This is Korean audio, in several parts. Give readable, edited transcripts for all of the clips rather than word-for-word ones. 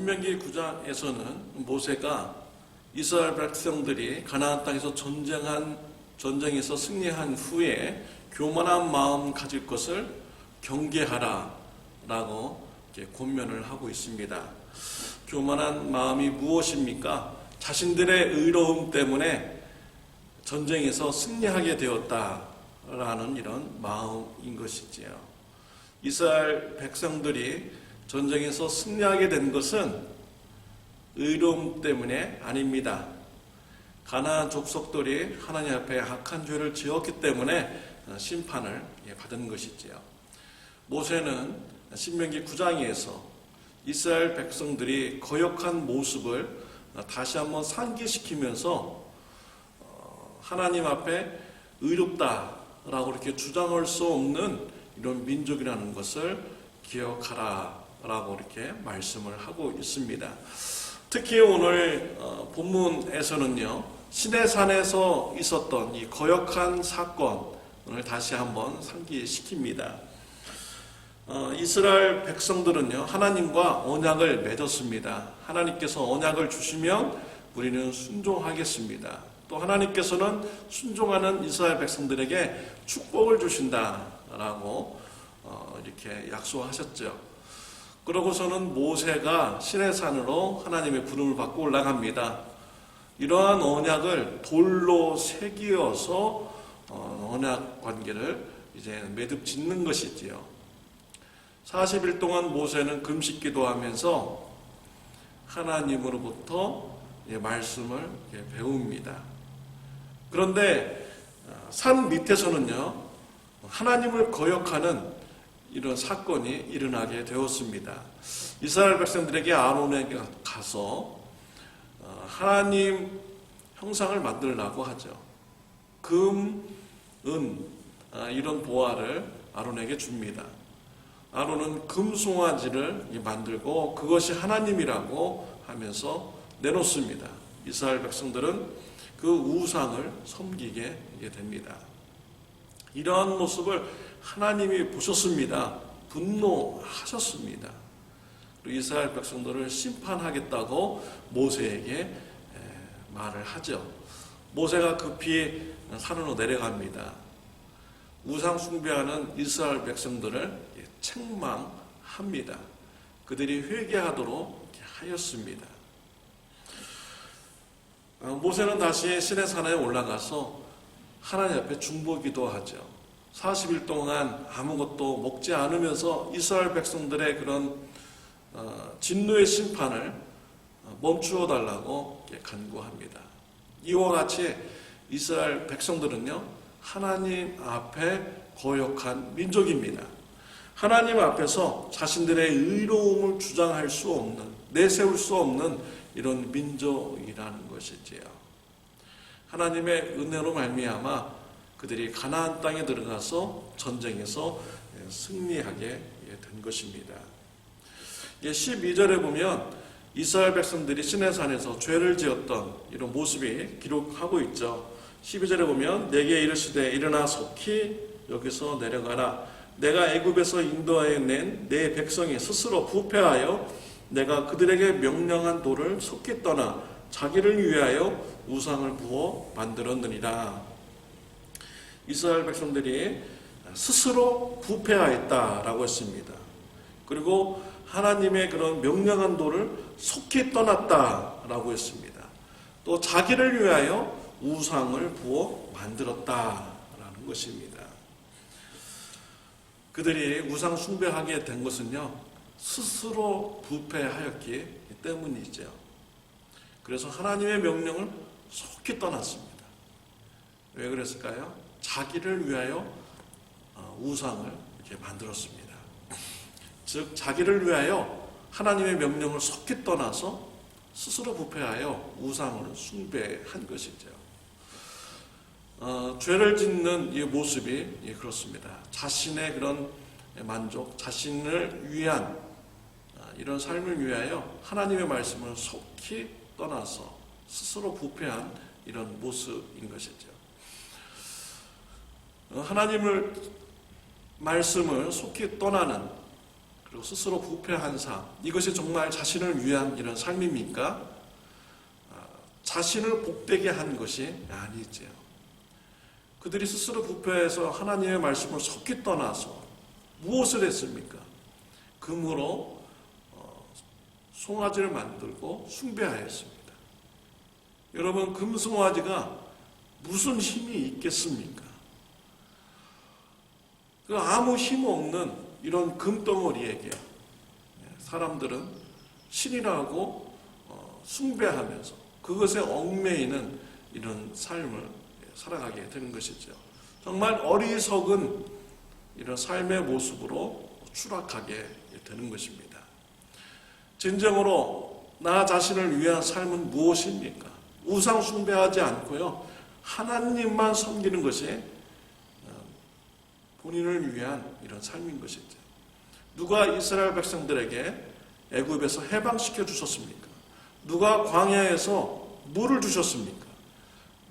신명기 9장에서는 모세가 이스라엘 백성들이 가나안 땅에서 전쟁에서 승리한 후에 교만한 마음 가질 것을 경계하라 라고 권면을 하고 있습니다. 교만한 마음이 무엇입니까? 자신들의 의로움 때문에 전쟁에서 승리하게 되었다라는 이런 마음인 것이지요. 이스라엘 백성들이 전쟁에서 승리하게 된 것은 의로움 때문에 아닙니다. 가나안 족속들이 하나님 앞에 악한 죄를 지었기 때문에 심판을 받은 것이지요. 모세는 신명기 9장에서 이스라엘 백성들이 거역한 모습을 다시 한번 상기시키면서 하나님 앞에 의롭다라고 이렇게 주장할 수 없는 이런 민족이라는 것을 기억하라라고 이렇게 말씀을 하고 있습니다. 특히 오늘 본문에서는요, 시내산에서 있었던 이 거역한 사건을 다시 한번 상기시킵니다. 이스라엘 백성들은요, 하나님과 언약을 맺었습니다. 하나님께서 언약을 주시면 우리는 순종하겠습니다. 또 하나님께서는 순종하는 이스라엘 백성들에게 축복을 주신다라고 이렇게 약속하셨죠. 그러고서는 모세가 시내산으로 하나님의 부름을 받고 올라갑니다. 이러한 언약을 돌로 새기어서 언약 관계를 이제 매듭 짓는 것이지요. 40일 동안 모세는 금식 기도하면서 하나님으로부터 말씀을 배웁니다. 그런데 산 밑에서는요, 하나님을 거역하는 이런 사건이 일어나게 되었습니다. 이스라엘 백성들에게 아론에게 가서 하나님 형상을 만들라고 하죠. 금, 은 이런 보화를 아론에게 줍니다. 아론은 금송아지를 만들고 그것이 하나님이라고 하면서 내놓습니다. 이스라엘 백성들은 그 우상을 섬기게 됩니다. 이러한 모습을 하나님이 보셨습니다. 분노하셨습니다. 그리고 이스라엘 백성들을 심판하겠다고 모세에게 말을 하죠. 모세가 급히 산으로 내려갑니다. 우상 숭배하는 이스라엘 백성들을 책망합니다. 그들이 회개하도록 하였습니다. 모세는 다시 시내산에 올라가서 하나님 앞에 중보기도하죠. 40일 동안 아무것도 먹지 않으면서 이스라엘 백성들의 그런 진노의 심판을 멈추어 달라고 간구합니다. 이와 같이 이스라엘 백성들은요, 하나님 앞에 거역한 민족입니다. 하나님 앞에서 자신들의 의로움을 주장할 수 없는, 내세울 수 없는 이런 민족이라는 것이지요. 하나님의 은혜로 말미암아 그들이 가나안 땅에 들어가서 전쟁에서 승리하게 된 것입니다. 12절에 보면 이스라엘 백성들이 시내산에서 죄를 지었던 이런 모습이 기록하고 있죠. 12절에 보면 내게 이르시되 일어나 속히 여기서 내려가라. 내가 애굽에서 인도하여 낸 내 백성이 스스로 부패하여 내가 그들에게 명령한 도를 속히 떠나 자기를 위하여 우상을 부어 만들었느니라. 이스라엘 백성들이 스스로 부패하였다라고 했습니다. 그리고 하나님의 그런 명령한 도를 속히 떠났다라고 했습니다. 또 자기를 위하여 우상을 부어 만들었다라는 것입니다. 그들이 우상 숭배하게 된 것은요, 스스로 부패하였기 때문이죠. 그래서 하나님의 명령을 속히 떠났습니다. 왜 그랬을까요? 자기를 위하여 우상을 이렇게 만들었습니다. 즉 자기를 위하여 하나님의 명령을 속히 떠나서 스스로 부패하여 우상을 숭배한 것이죠. 죄를 짓는 이 모습이 그렇습니다. 자신의 그런 만족, 자신을 위한 이런 삶을 위하여 하나님의 말씀을 속히 떠나서 스스로 부패한 이런 모습인 것이죠. 하나님을 말씀을 속히 떠나는 그리고 스스로 부패한 삶, 이것이 정말 자신을 위한 이런 삶입니까? 자신을 복되게 한 것이 아니지요. 그들이 스스로 부패해서 하나님의 말씀을 속히 떠나서 무엇을 했습니까? 금으로 송아지를 만들고 숭배하였습니다. 여러분, 금송아지가 무슨 힘이 있겠습니까? 아무 힘 없는 이런 금덩어리에게 사람들은 신이라고 숭배하면서 그것에 얽매이는 이런 삶을 살아가게 되는 것이죠. 정말 어리석은 이런 삶의 모습으로 추락하게 되는 것입니다. 진정으로 나 자신을 위한 삶은 무엇입니까? 우상 숭배하지 않고요, 하나님만 섬기는 것이 본인을 위한 이런 삶인 것이죠. 누가 이스라엘 백성들에게 애굽에서 해방시켜 주셨습니까? 누가 광야에서 물을 주셨습니까?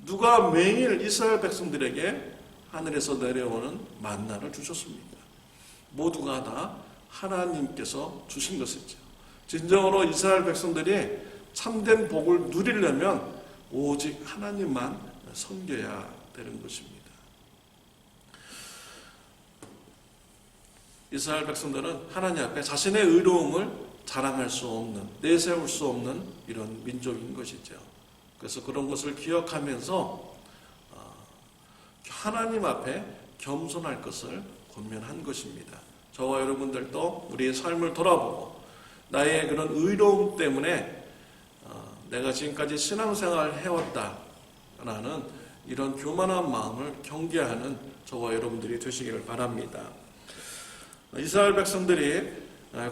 누가 매일 이스라엘 백성들에게 하늘에서 내려오는 만나를 주셨습니까? 모두가 다 하나님께서 주신 것이죠. 진정으로 이스라엘 백성들이 참된 복을 누리려면 오직 하나님만 섬겨야 되는 것입니다. 이스라엘 백성들은 하나님 앞에 자신의 의로움을 자랑할 수 없는, 내세울 수 없는 이런 민족인 것이죠. 그래서 그런 것을 기억하면서 하나님 앞에 겸손할 것을 권면한 것입니다. 저와 여러분들도 우리의 삶을 돌아보고 나의 그런 의로움 때문에 내가 지금까지 신앙생활을 해왔다라는 이런 교만한 마음을 경계하는 저와 여러분들이 되시기를 바랍니다. 이스라엘 백성들이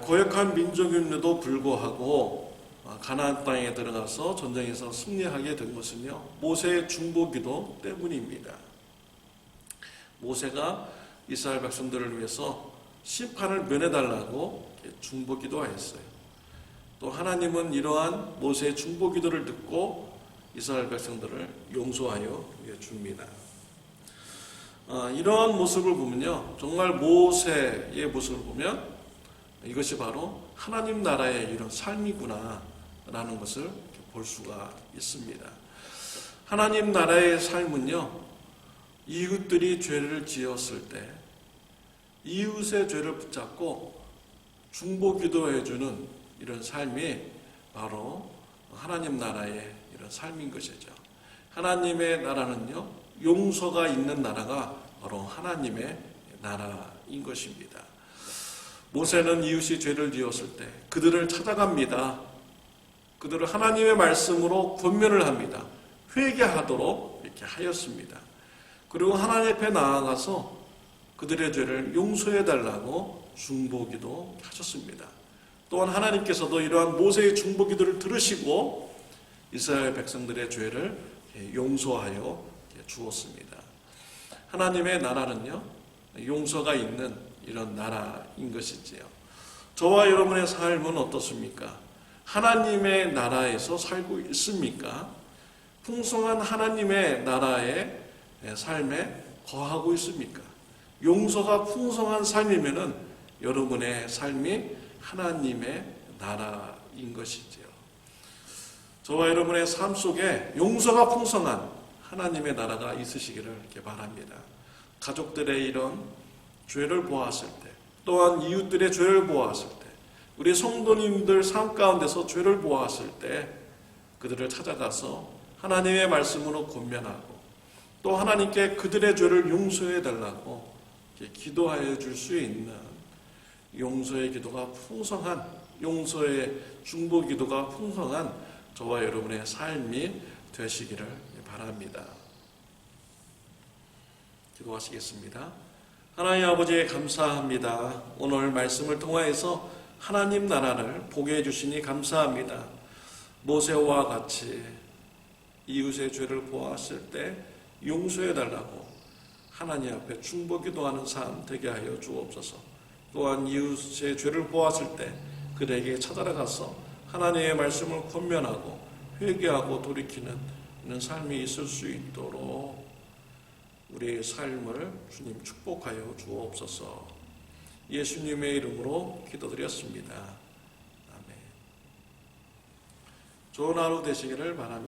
고역한 민족임에도 불구하고 가나안 땅에 들어가서 전쟁에서 승리하게 된 것은요, 모세의 중보기도 때문입니다. 모세가 이스라엘 백성들을 위해서 심판을 면해달라고 중보기도하였어요. 또 하나님은 이러한 모세의 중보기도를 듣고 이스라엘 백성들을 용서하여 줍니다. 이러한 모습을 보면요, 정말 모세의 모습을 보면 이것이 바로 하나님 나라의 이런 삶이구나 라는 것을 볼 수가 있습니다. 하나님 나라의 삶은요, 이웃들이 죄를 지었을 때 이웃의 죄를 붙잡고 중보기도해주는 이런 삶이 바로 하나님 나라의 이런 삶인 것이죠. 하나님의 나라는요, 용서가 있는 나라가 바로 하나님의 나라인 것입니다. 모세는 이웃이 죄를 지었을 때 그들을 찾아갑니다. 그들을 하나님의 말씀으로 권면을 합니다. 회개하도록 이렇게 하였습니다. 그리고 하나님 앞에 나아가서 그들의 죄를 용서해달라고 중보기도 하셨습니다. 또한 하나님께서도 이러한 모세의 중보기도를 들으시고 이스라엘 백성들의 죄를 용서하여 주었습니다. 하나님의 나라는요, 용서가 있는 이런 나라인 것이지요. 저와 여러분의 삶은 어떻습니까? 하나님의 나라에서 살고 있습니까? 풍성한 하나님의 나라의 삶에 거하고 있습니까? 용서가 풍성한 삶이면은 여러분의 삶이 하나님의 나라인 것이지요. 저와 여러분의 삶 속에 용서가 풍성한 하나님의 나라가 있으시기를 이렇게 바랍니다. 가족들의 이런 죄를 보았을 때, 또한 이웃들의 죄를 보았을 때, 우리 성도님들 삶 가운데서 죄를 보았을 때 그들을 찾아가서 하나님의 말씀으로 권면하고 또 하나님께 그들의 죄를 용서해 달라고 기도하여 줄 수 있는 용서의 기도가 풍성한, 용서의 중보 기도가 풍성한 저와 여러분의 삶이 되시기를 바랍니다. 기도하시겠습니다. 하나님 아버지, 감사합니다. 오늘 말씀을 통하여서 하나님 나라를 보게 해주시니 감사합니다. 모세와 같이 이웃의 죄를 보았을 때 용서해달라고 하나님 앞에 중보 기도하는 삶 되게 하여 주옵소서. 또한 이웃의 죄를 보았을 때 그들에게 찾아가서 하나님의 말씀을 권면하고 회개하고 돌이키는 이런 삶이 있을 수 있도록 우리의 삶을 주님 축복하여 주옵소서. 예수님의 이름으로 기도드렸습니다. 아멘. 좋은 하루 되시기를 바랍니다.